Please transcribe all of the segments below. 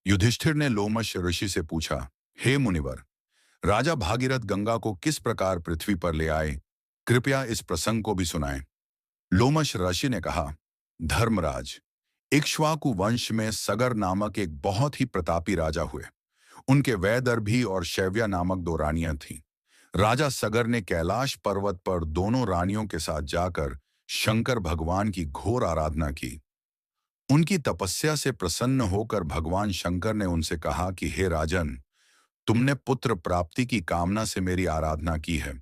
युधिष्ठिर ने लोमश ऋषि से पूछा, हे मुनिवर, राजा भागीरथ गंगा को किस प्रकार पृथ्वी पर ले आए? कृपया इस प्रसंग को भी सुनाएं। लोमश ऋषि ने कहा, धर्मराज, इक्ष्वाकु वंश में सगर नामक एक बहुत ही प्रतापी राजा हुए। उनके वैदर्भी और शैव्या नामक दो रानियां थीं। राजा सगर ने कैलाश पर्वत पर दोनों रानियों के साथ जाकर शंकर भगवान की घोर आराधना की। उनकी तपस्या से प्रसन्न होकर भगवान शंकर ने उनसे कहा कि हे राजन, तुमने पुत्र प्राप्ति की कामना से मेरी आराधना की है,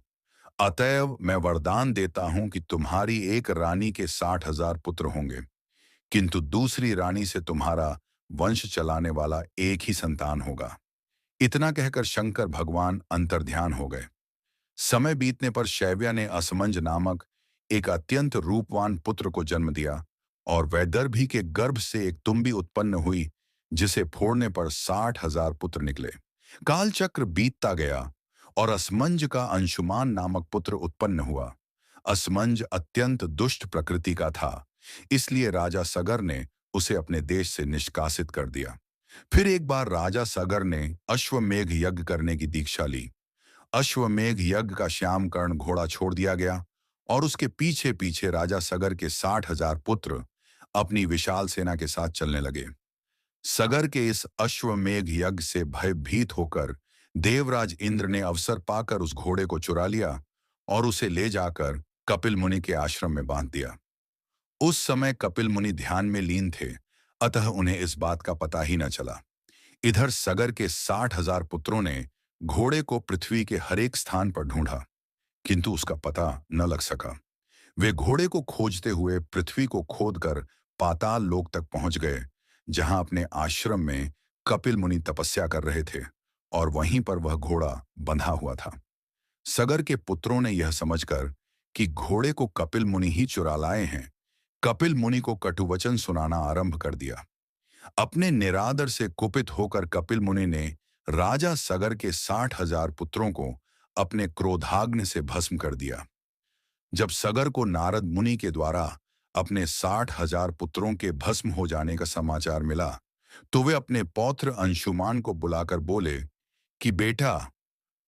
अतएव मैं वरदान देता हूं कि तुम्हारी एक रानी के 60,000 पुत्र होंगे, किंतु दूसरी रानी से तुम्हारा वंश चलाने वाला एक ही संतान होगा। इतना कहकर शंकर भगवान अंतर्ध्यान हो गए। समय बीतने पर शैव्या ने असमंज नामक एक अत्यंत रूपवान पुत्र को जन्म दिया और वैदर्भी के गर्भ से एक तुम्बी उत्पन्न हुई, जिसे फोड़ने पर 60,000 पुत्र निकले। कालचक्र बीतता गया और असमंज का अंशुमान नामक पुत्र उत्पन्न हुआ। असमंज अत्यंत दुष्ट प्रकृति का था, इसलिए राजा सगर ने उसे अपने देश से निष्कासित कर दिया। फिर एक बार राजा सगर ने अश्वमेघ यज्ञ करने की दीक्षा ली। अश्वमेघ यज्ञ का श्यामकर्ण घोड़ा छोड़ दिया गया और उसके पीछे पीछे राजा सगर के 60,000 पुत्र अपनी विशाल सेना के साथ चलने लगे। सगर के इस अश्वमेघ यज्ञ से भयभीत होकर देवराज इंद्र ने अवसर पाकर उस घोड़े को चुरा लिया और उसे ले जाकर कपिल मुनि के आश्रम में बांध दिया। उस समय कपिल मुनि ध्यान में लीन थे, अतः उन्हें इस बात का पता ही न चला। इधर सगर के 60,000 पुत्रों ने घोड़े को पृथ्वी के हर एक स्थान पर ढूंढा, किंतु उसका पता न लग सका। वे घोड़े को खोजते हुए पृथ्वी को खोदकर पाताल लोक तक पहुंच गए, जहां अपने आश्रम में कपिल मुनि तपस्या कर रहे थे और वहीं पर वह घोड़ा बंधा हुआ था। सगर के पुत्रों ने यह समझकर कि घोड़े को कपिल मुनि ही चुरा लाए हैं, कपिल मुनि को कटुवचन सुनाना आरंभ कर दिया। अपने निरादर से कुपित होकर कपिल मुनि ने राजा सगर के 60,000 पुत्रों को अपने क्रोधाग्नि से भस्म कर दिया। जब सगर को नारद मुनि के द्वारा अपने 60,000 पुत्रों के भस्म हो जाने का समाचार मिला, तो वे अपने पौत्र अंशुमान को बुलाकर बोले कि बेटा,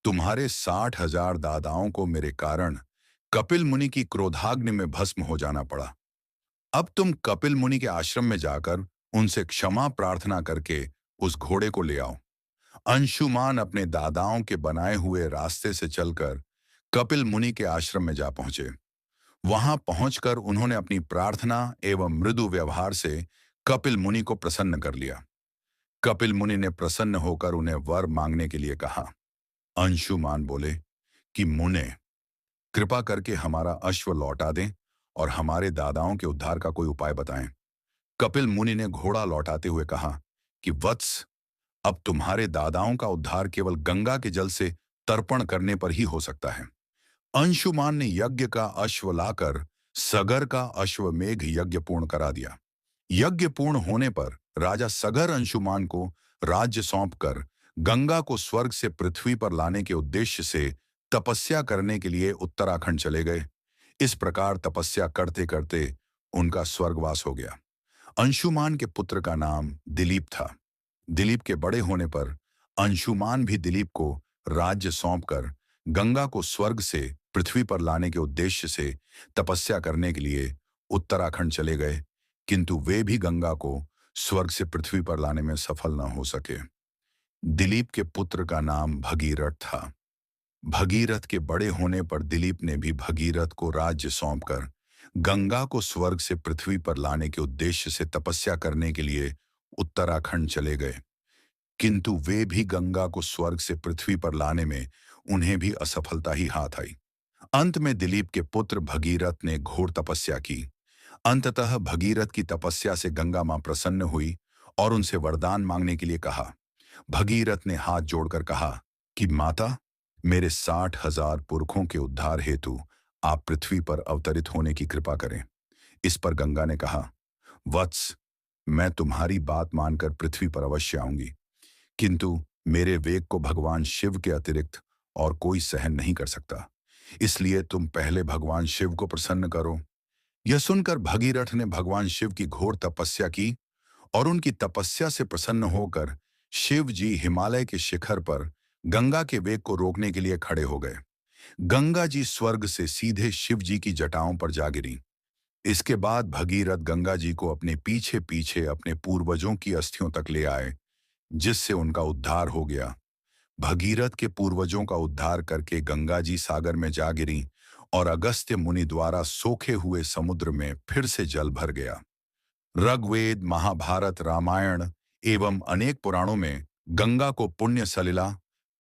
तुम्हारे 60,000 दादाओं को मेरे कारण कपिल मुनि की क्रोधाग्नि में भस्म हो जाना पड़ा। अब तुम कपिल मुनि के आश्रम में जाकर उनसे क्षमा प्रार्थना करके उस घोड़े को ले आओ। अंशुमान अपने दादाओं के बनाए हुए रास्ते से चलकर कपिल मुनि के आश्रम में जा पहुंचे। वहां पहुंचकर उन्होंने अपनी प्रार्थना एवं मृदु व्यवहार से कपिल मुनि को प्रसन्न कर लिया। कपिल मुनि ने प्रसन्न होकर उन्हें वर मांगने के लिए कहा। अंशुमान बोले कि मुने, कृपा करके हमारा अश्व लौटा दें और हमारे दादाओं के उद्धार का कोई उपाय बताएं। कपिल मुनि ने घोड़ा लौटाते हुए कहा कि वत्स, अब तुम्हारे दादाओं का उद्धार केवल गंगा के जल से तर्पण करने पर ही हो सकता है। अंशुमान ने यज्ञ का अश्व लाकर सगर का अश्वमेघ यज्ञ पूर्ण करा दिया। यज्ञ पूर्ण होने पर राजा सगर अंशुमान को राज्य सौंपकर गंगा को स्वर्ग से पृथ्वी पर लाने के उद्देश्य से तपस्या करने के लिए उत्तराखंड चले गए। इस प्रकार तपस्या करते करते उनका स्वर्गवास हो गया। अंशुमान के पुत्र का नाम दिलीप था। दिलीप के बड़े होने पर अंशुमान भी दिलीप को राज्य सौंपकर गंगा को स्वर्ग से पृथ्वी पर लाने के उद्देश्य से तपस्या करने के लिए उत्तराखंड चले गए, किंतु वे भी गंगा को स्वर्ग से पृथ्वी पर लाने में सफल न हो सके। दिलीप के पुत्र का नाम भगीरथ था। भगीरथ के बड़े होने पर दिलीप ने भी भगीरथ को राज्य सौंपकर गंगा को स्वर्ग से पृथ्वी पर लाने के उद्देश्य से तपस्या करने के लिए उत्तराखंड चले गए, किंतु वे भी गंगा को स्वर्ग से पृथ्वी पर लाने में उन्हें भी असफलता ही हाथ आई। अंत में दिलीप के पुत्र भगीरथ ने घोर तपस्या की। अंततः भगीरथ की तपस्या से गंगा मां प्रसन्न हुई और उनसे वरदान मांगने के लिए कहा। भगीरथ ने हाथ जोड़कर कहा कि माता, मेरे 60,000 पुरखों के उद्धार हेतु आप पृथ्वी पर अवतरित होने की कृपा करें। इस पर गंगा ने कहा, वत्स, मैं तुम्हारी बात मानकर पृथ्वी पर अवश्य आऊंगी, किंतु मेरे वेग को भगवान शिव के अतिरिक्त और कोई सहन नहीं कर सकता, इसलिए तुम पहले भगवान शिव को प्रसन्न करो। यह सुनकर भगीरथ ने भगवान शिव की घोर तपस्या की और उनकी तपस्या से प्रसन्न होकर शिव जी हिमालय के शिखर पर गंगा के वेग को रोकने के लिए खड़े हो गए। गंगा जी स्वर्ग से सीधे शिव जी की जटाओं पर जा गिरी। इसके बाद भगीरथ गंगा जी को अपने पीछे पीछे अपने पूर्वजों की अस्थियों तक ले आए, जिससे उनका उद्धार हो गया। भगीरथ के पूर्वजों का उद्धार करके गंगा जी सागर में जा गिरी और अगस्त्य मुनि द्वारा सोखे हुए समुद्र में फिर से जल भर गया। ऋग्वेद, महाभारत, रामायण एवं अनेक पुराणों में गंगा को पुण्य सलिला,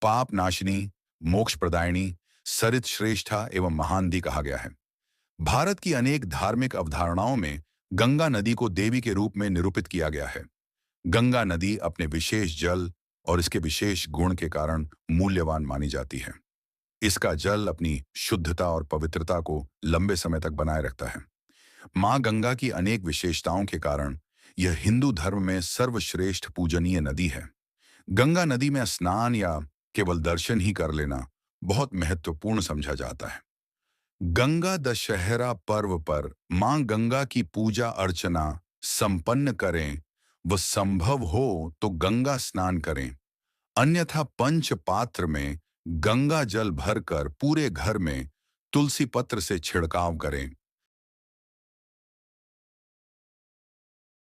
पाप नाशिनी, मोक्ष प्रदायिनी, सरित श्रेष्ठा एवं महानदी कहा गया है। भारत की अनेक धार्मिक अवधारणाओं में गंगा नदी को देवी के रूप में निरूपित किया गया है। गंगा नदी अपने विशेष जल और इसके विशेष गुण के कारण मूल्यवान मानी जाती है। इसका जल अपनी शुद्धता और पवित्रता को लंबे समय तक बनाए रखता है। मां गंगा की अनेक विशेषताओं के कारण यह हिंदू धर्म में सर्वश्रेष्ठ पूजनीय नदी है। गंगा नदी में स्नान या केवल दर्शन ही कर लेना बहुत महत्वपूर्ण समझा जाता है। गंगा दशहरा पर्व पर मां गंगा की पूजा अर्चना संपन्न करें, व संभव हो तो गंगा स्नान करें, अन्यथा पंच पात्र में गंगा जल भरकर पूरे घर में तुलसी पत्र से छिड़काव करें।